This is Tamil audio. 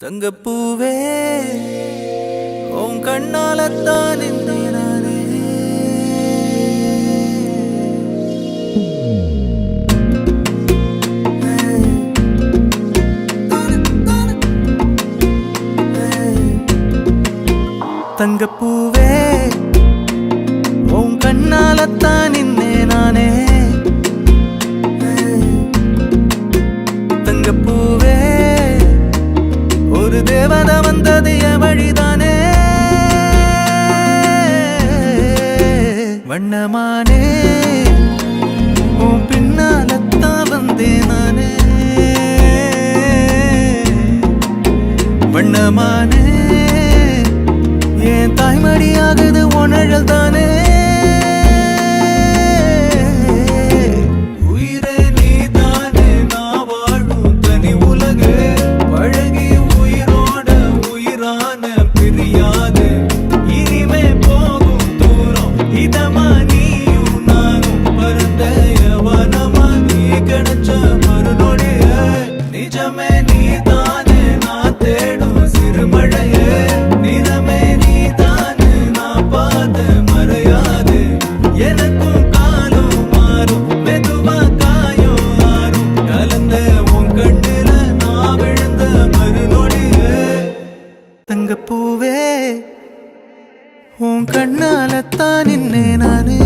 தங்கப்பூவே உன் கண்ணாலத்தான் நானே தங்கப்பூவே உன் கண்ணாலத்தான் நானே தங்கப்பூவே ஒரு தேவதை வந்தது என் வழிதானே வண்ணமானே உன் பின்னாலத்தான் வந்தேன் நானே வண்ணமானே என் தாய்மடியாகுது உணழல் தானே தங்கப்பூவே உன் கண்ணாலத்தான் நானே